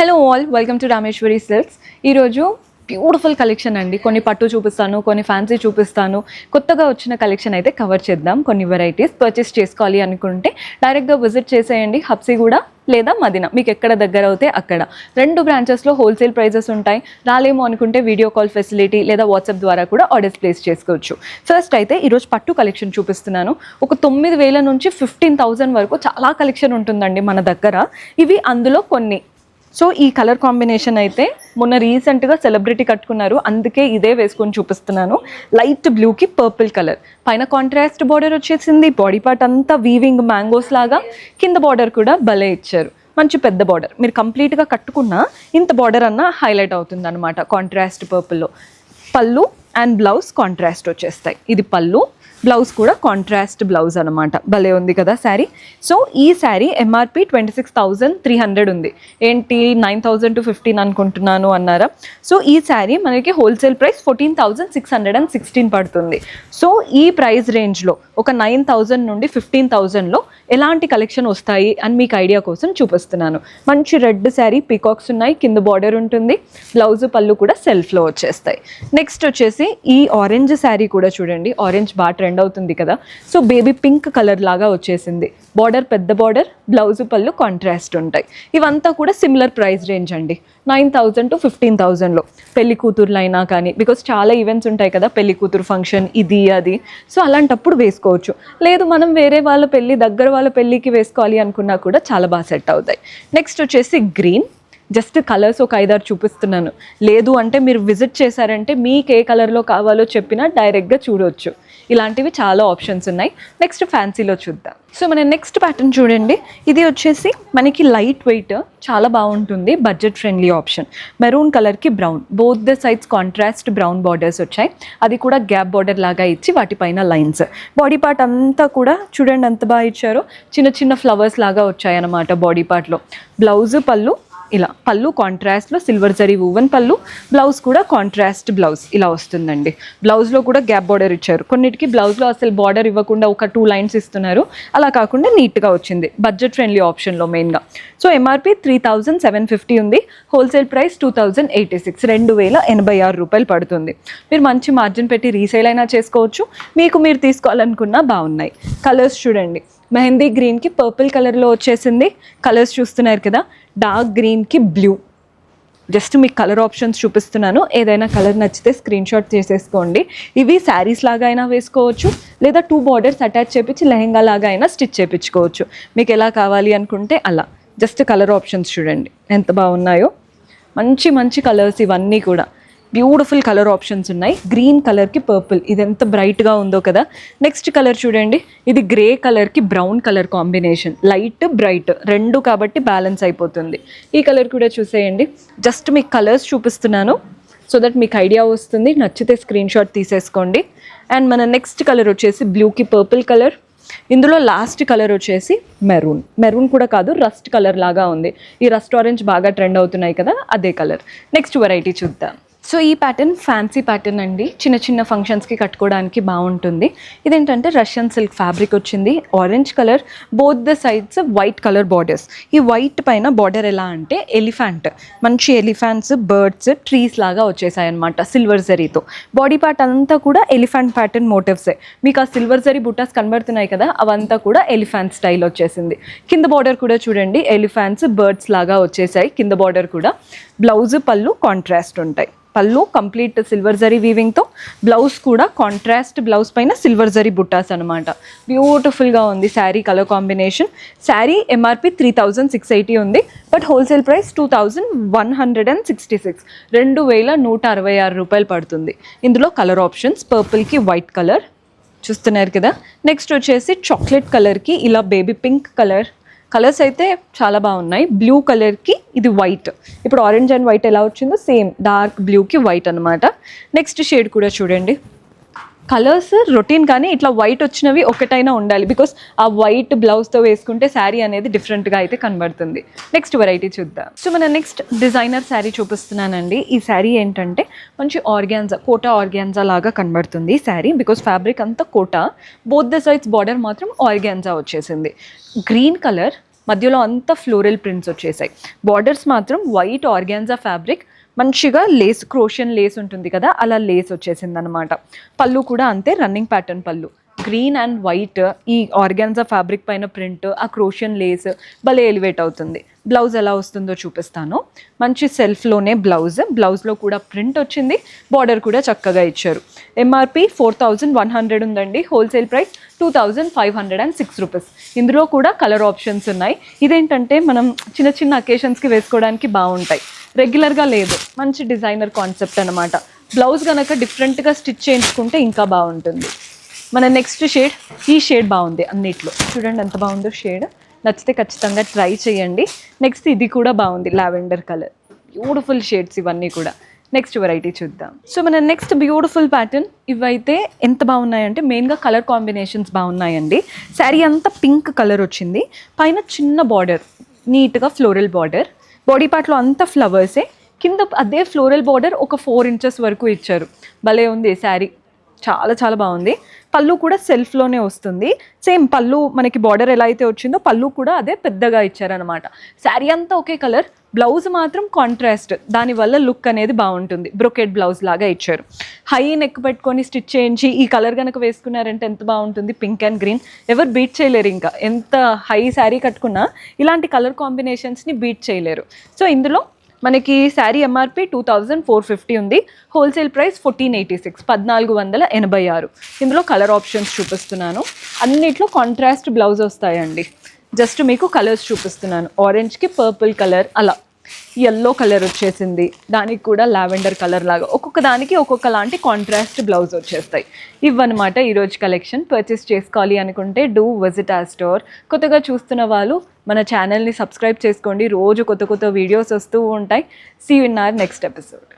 Hello all, welcome to Rameshwari silks. ఈరోజు beautiful collection అండి. కొన్ని పట్టు చూపిస్తాను, కొన్ని ఫ్యాన్సీ చూపిస్తాను. కొత్తగా వచ్చిన కలెక్షన్ అయితే కవర్ చేద్దాం. కొన్ని వెరైటీస్ పర్చేస్ చేసుకోవాలి అనుకుంటే డైరెక్ట్గా విజిట్ చేసేయండి. హబ్సిగూడ లేదా మదీనా, మీకు ఎక్కడ దగ్గర అవుతే అక్కడ. 2 బ్రాంచెస్లో హోల్సేల్ ప్రైజెస్ ఉంటాయి. రాలేమో అనుకుంటే వీడియో కాల్ ఫెసిలిటీ లేదా వాట్సాప్ ద్వారా కూడా ఆర్డర్స్ ప్లేస్ చేసుకోవచ్చు. ఫస్ట్ అయితే ఈరోజు పట్టు కలెక్షన్ చూపిస్తున్నాను. ఒక 9,000 నుంచి 15,000 వరకు చాలా కలెక్షన్ ఉంటుందండి మన దగ్గర. ఇవి అందులో కొన్ని. సో ఈ కలర్ కాంబినేషన్ అయితే మొన్న రీసెంట్గా సెలబ్రిటీ కట్టుకున్నారు, అందుకే ఇదే వేసుకొని చూపిస్తున్నాను. లైట్ బ్లూకి పర్పుల్ కలర్, పైన కాంట్రాస్ట్ బార్డర్ వచ్చేసింది. బాడీ పార్ట్ అంతా వీవింగ్ మ్యాంగోస్ లాగా, కింద బార్డర్ కూడా భలే ఇచ్చారు. మంచి పెద్ద బార్డర్, మీరు కంప్లీట్గా కట్టుకున్నా ఇంత బార్డర్ అన్న హైలైట్ అవుతుంది అనమాట కాంట్రాస్ట్ పర్పుల్లో. పళ్ళు అండ్ బ్లౌజ్ కాంట్రాస్ట్ వచ్చేస్తాయి. ఇది పళ్ళు, బ్లౌజ్ కూడా కాంట్రాస్ట్ బ్లౌజ్ అనమాట. భలే ఉంది కదా శారీ. సో ఈ శారీ ఎంఆర్పి 26,300 ఉంది. ఏంటి 9,000 to 15 అనుకుంటున్నాను అన్నారా? సో ఈ శారీ మనకి హోల్సేల్ ప్రైస్ 14,616 పడుతుంది. సో ఈ ప్రైస్ రేంజ్లో ఒక 9,000 నుండి 15,000లో ఎలాంటి కలెక్షన్ వస్తాయి అని మీకు ఐడియా కోసం చూపిస్తున్నాను. మంచి రెడ్ శారీ, పీకాక్స్ ఉన్నాయి, కింద బార్డర్ ఉంటుంది, బ్లౌజ్ పళ్ళు కూడా సెల్ఫ్లో వచ్చేస్తాయి. నెక్స్ట్ వచ్చేసి ఈ ఆరెంజ్ శారీ కూడా చూడండి. ఆరెంజ్ బాగా ట్రెండ్ అవుతుంది కదా. సో బేబీ పింక్ కలర్ లాగా వచ్చేసింది. బార్డర్ పెద్ద బార్డర్, బ్లౌజ్ పళ్ళు కాంట్రాస్ట్ ఉంటాయి. ఇవంతా కూడా సిమిలర్ ప్రైస్ రేంజ్ అండి. 9,000 to 15,000లో పెళ్లి కూతుర్లు అయినా కానీ, బికాస్ చాలా ఈవెంట్స్ ఉంటాయి కదా, పెళ్లి కూతురు ఫంక్షన్ ఇది అది. సో అలాంటప్పుడు వేసుకోవచ్చు. లేదు మనం వేరే వాళ్ళ పెళ్ళి, దగ్గర వాళ్ళ పెళ్ళికి వేసుకోవాలి అనుకున్నా కూడా చాలా బాగా సెట్ అవుతాయి. నెక్స్ట్ వచ్చేసి గ్రీన్. జస్ట్ కలర్స్ ఒక 5-6 చూపిస్తున్నాను. లేదు అంటే మీరు విజిట్ చేశారంటే మీకు ఏ కలర్లో కావాలో చెప్పినా డైరెక్ట్గా చూడవచ్చు. ఇలాంటివి చాలా ఆప్షన్స్ ఉన్నాయి. నెక్స్ట్ ఫ్యాన్సీలో చూద్దాం. సో మన నెక్స్ట్ ప్యాటర్న్ చూడండి. ఇది వచ్చేసి మనకి లైట్ వెయిట్, చాలా బాగుంటుంది, బడ్జెట్ ఫ్రెండ్లీ ఆప్షన్. మెరూన్ కలర్కి brown, both the sides contrast brown borders వచ్చాయి. అది కూడా గ్యాప్ బార్డర్ లాగా ఇచ్చి వాటిపైన లైన్స్. బాడీ పార్ట్ అంతా కూడా చూడండి ఎంత బాగా ఇచ్చారో. చిన్న చిన్న ఫ్లవర్స్ లాగా వచ్చాయి అన్నమాట బాడీ పార్ట్లో. బ్లౌజ్ పళ్ళు ఇలా, పళ్ళు కాంట్రాస్ట్లో సిల్వర్ జరీ వువెన్ పళ్ళు, బ్లౌజ్ కూడా కాంట్రాస్ట్ బ్లౌజ్ ఇలా వస్తుందండి. బ్లౌజ్లో కూడా గ్యాప్ బార్డర్ ఇచ్చారు. కొన్నిటికి బ్లౌజ్లో అసలు బార్డర్ ఇవ్వకుండా ఒక 2 లైన్స్ ఇస్తున్నారు. అలా కాకుండా నీట్గా వచ్చింది. బడ్జెట్ ఫ్రెండ్లీ ఆప్షన్లో మెయిన్గా. సో ఎంఆర్పి 3,750 ఉంది. హోల్సేల్ ప్రైస్ 2,086, 2,086 రూపాయలు పడుతుంది. మీరు మంచి మార్జిన్ పెట్టి రీసేల్ అయినా చేసుకోవచ్చు. మీకు మీరు తీసుకోవాలనుకున్నా బాగున్నాయి. కలర్స్ చూడండి. మెహందీ గ్రీన్కి పర్పుల్ కలర్లో వచ్చేసింది. కలర్స్ చూస్తున్నారు కదా. డార్క్ గ్రీన్కి బ్లూ. జస్ట్ మీకు కలర్ ఆప్షన్స్ చూపిస్తున్నాను. ఏదైనా కలర్ నచ్చితే స్క్రీన్ షాట్ చేసేసుకోండి. ఇవి శారీస్ లాగా అయినా వేసుకోవచ్చు, లేదా 2 బార్డర్స్ అటాచ్ చేపించి లెహెంగా లాగా అయినా స్టిచ్ చేయించుకోవచ్చు. మీకు ఎలా కావాలి అనుకుంటే అలా. జస్ట్ కలర్ ఆప్షన్స్ చూడండి ఎంత బాగున్నాయో. మంచి మంచి కలర్స్ ఇవన్నీ కూడా. బ్యూటిఫుల్ కలర్ ఆప్షన్స్ ఉన్నాయి. గ్రీన్ కలర్కి పర్పుల్, ఇది ఎంత బ్రైట్గా ఉందో కదా. నెక్స్ట్ కలర్ చూడండి. ఇది గ్రే కలర్కి brown colour combination. Light bright 2 కాబట్టి బ్యాలెన్స్ అయిపోతుంది. ఈ కలర్ కూడా చూసేయండి. జస్ట్ మీకు కలర్స్ చూపిస్తున్నాను సో దట్ మీకు ఐడియా వస్తుంది. నచ్చితే స్క్రీన్ షాట్ తీసేసుకోండి. అండ్ మన నెక్స్ట్ కలర్ వచ్చేసి బ్లూకి పర్పుల్ కలర్. ఇందులో లాస్ట్ కలర్ వచ్చేసి మెరూన్. మెరూన్ కూడా కాదు, రస్ట్ కలర్ లాగా ఉంది. ఈ రస్ట్ ఆరెంజ్ బాగా ట్రెండ్ అవుతున్నాయి కదా, అదే కలర్. నెక్స్ట్ వెరైటీ చూద్దాం. సో ఈ ప్యాటర్న్ ఫ్యాన్సీ ప్యాటర్న్ అండి. చిన్న చిన్న ఫంక్షన్స్కి కట్టుకోవడానికి బాగుంటుంది. ఇదేంటంటే రష్యన్ సిల్క్ ఫ్యాబ్రిక్ వచ్చింది. Orange colour, both the sides white colour borders. ఈ వైట్ పైన బార్డర్ ఎలా అంటే ఎలిఫెంట్, మంచి ఎలిఫెంట్స్, బర్డ్స్, ట్రీస్ లాగా వచ్చేసాయి అనమాట సిల్వర్ జరీతో. బాడీ పార్ట్ అంతా కూడా ఎలిఫెంట్ ప్యాటర్న్ మోటివ్సే. మీకు ఆ సిల్వర్ జరీ బుటాస్ కనబడుతున్నాయి కదా, అవంతా కూడా ఎలిఫెంట్ స్టైల్ వచ్చేసింది. కింద బార్డర్ కూడా చూడండి, ఎలిఫెంట్స్, బర్డ్స్ లాగా వచ్చేసాయి కింద బార్డర్ కూడా. బ్లౌజ్ పళ్ళు కాంట్రాస్ట్ ఉంటాయి. పళ్ళు కంప్లీట్ సిల్వర్ జరీ వీవింగ్తో, బ్లౌజ్ కూడా కాంట్రాస్ట్ బ్లౌజ్ పైన సిల్వర్ జరీ బుట్టాస్ అనమాట. బ్యూటిఫుల్గా ఉంది sari colour combination. Sari MRP 3,680 ఉంది. బట్ హోల్సేల్ ప్రైస్ 2,166, 2,166 రూపాయలు పడుతుంది. ఇందులో కలర్ ఆప్షన్స్ పర్పుల్కి వైట్ కలర్ చూస్తున్నారు కదా. నెక్స్ట్ వచ్చేసి చాక్లెట్ కలర్కి ఇలా బేబీ పింక్ కలర్. కలర్స్ అయితే చాలా బాగున్నాయి. బ్లూ కలర్కి ఇది వైట్. ఇప్పుడు ఆరెంజ్ అండ్ వైట్ ఎలా వచ్చిందో సేమ్ డార్క్ బ్లూకి వైట్ అనమాట. నెక్స్ట్ షేడ్ కూడా చూడండి. కలర్స్ రొటీన్, కానీ ఇట్లా వైట్ వచ్చినవి ఒకటైనా ఉండాలి. బికాస్ ఆ వైట్ బ్లౌజ్తో వేసుకుంటే శారీ అనేది డిఫరెంట్గా అయితే కనబడుతుంది. నెక్స్ట్ వెరైటీ చూద్దాం. సో మన నెక్స్ట్ డిజైనర్ శారీ చూపిస్తున్నానండి. ఈ శారీ ఏంటంటే మంచి ఆర్గాన్జా, కోటా ఆర్గాన్జా లాగా కనబడుతుంది ఈ శారీ. బికాస్ ఫ్యాబ్రిక్ అంతా Kota, both the sides border మాత్రం ఆర్గాన్జా వచ్చేసింది. గ్రీన్ కలర్, మధ్యలో అంతా ఫ్లోరల్ ప్రింట్స్ వచ్చేసాయి. బార్డర్స్ మాత్రం వైట్ ఆర్గాన్జా ఫ్యాబ్రిక్, మంచిగా లేస్, క్రోషియన్ లేస్ ఉంటుంది కదా, అలా లేస్ వచ్చేసింది అనమాట. పళ్ళు కూడా అంతే, రన్నింగ్ ప్యాటర్న్ పళ్ళు, గ్రీన్ అండ్ వైట్, ఈ ఆర్గాన్జా ఫ్యాబ్రిక్ పైన ప్రింట్, ఆ క్రోషియన్ లేస్ భలే ఎలివేట్ అవుతుంది. బ్లౌజ్ ఎలా వస్తుందో చూపిస్తాను. మంచి సెల్ఫ్లోనే బ్లౌజ్లో కూడా ప్రింట్ వచ్చింది, బార్డర్ కూడా చక్కగా ఇచ్చారు. ఎంఆర్పి 4100 ఉందండి, హోల్సేల్ ప్రైస్ 2506 రూపీస్. ఇందులో కూడా కలర్ ఆప్షన్స్ ఉన్నాయి. ఇదేంటంటే మనం చిన్న చిన్న అకేషన్స్కి వేసుకోవడానికి బాగుంటాయి, రెగ్యులర్గా లేదు, మంచి డిజైనర్ కాన్సెప్ట్ అనమాట. బ్లౌజ్ కనుక డిఫరెంట్గా స్టిచ్ చేయించుకుంటే ఇంకా బాగుంటుంది. మన నెక్స్ట్ షేడ్, ఈ షేడ్ బాగుంది అన్నిట్లో, చూడండి ఎంత బాగుందో షేడ్, నచ్చితే ఖచ్చితంగా ట్రై చేయండి. నెక్స్ట్ ఇది కూడా బాగుంది, లావెండర్ కలర్, బ్యూటిఫుల్ షేడ్స్ ఇవన్నీ కూడా. నెక్స్ట్ వెరైటీ చూద్దాం. సో మన నెక్స్ట్ బ్యూటిఫుల్ ప్యాటర్న్, ఇవైతే ఎంత బాగున్నాయంటే మెయిన్గా కలర్ కాంబినేషన్స్ బాగున్నాయండి. శారీ అంతా పింక్ కలర్ వచ్చింది, పైన చిన్న బార్డర్, నీట్గా ఫ్లోరల్ బార్డర్, బాడీ పార్ట్లో అంతా ఫ్లవర్సే, కింద అదే ఫ్లోరల్ బార్డర్ ఒక 4 ఇంచెస్ వరకు ఇచ్చారు. భలే ఉంది శారీ, చాలా చాలా బాగుంది. పళ్ళు కూడా సెల్ఫ్లోనే వస్తుంది, సేమ్ పళ్ళు మనకి బార్డర్ ఎలా అయితే వచ్చిందో పళ్ళు కూడా అదే పెద్దగా ఇచ్చారనమాట. శారీ అంతా ఒకే కలర్, బ్లౌజ్ మాత్రం కాంట్రాస్ట్, దానివల్ల లుక్ అనేది బాగుంటుంది. బ్రొకెట్ బ్లౌజ్ లాగా ఇచ్చారు. హై నెక్ పెట్టుకొని స్టిచ్ చేయించి ఈ కలర్ కనుక వేసుకున్నారంటే ఎంత బాగుంటుంది, పింక్ అండ్ గ్రీన్, ఎవరు బీట్ చేయలేరు. ఇంకా ఎంత హై శారీ కట్టుకున్నా ఇలాంటి కలర్ కాంబినేషన్స్ని బీట్ చేయలేరు. సో ఇందులో మనకి శారీ ఎంఆర్పి 2450 ఉంది, హోల్సేల్ ప్రైస్ 1486, 1486. ఇందులో కలర్ ఆప్షన్స్ చూపిస్తున్నాను, అన్నిట్లో కాంట్రాస్ట్ బ్లౌజ్ వస్తాయండి. జస్ట్ మీకు కలర్స్ చూపిస్తున్నాను, ఆరెంజ్కి పర్పుల్ కలర్, అలా ఎల్లో కలర్ వచ్చేసింది, దానికి కూడా లావెండర్ కలర్ లాగా, ఒక్కొక్క దానికి ఒక్కొక్క లాంటి కాంట్రాస్ట్ బ్లౌజ్ వచ్చేస్తాయి. ఇవన్నమాట ఈరోజు కలెక్షన్. పర్చేస్ చేసుకోవాలి అనుకుంటే డూ విజిట్ ఆ స్టోర్. కొత్తగా చూస్తున్న వాళ్ళు మన ఛానల్ని సబ్స్క్రైబ్ చేసుకోండి, రోజు కొత్త కొత్త వీడియోస్ వస్తూ ఉంటాయి. See you in our next episode.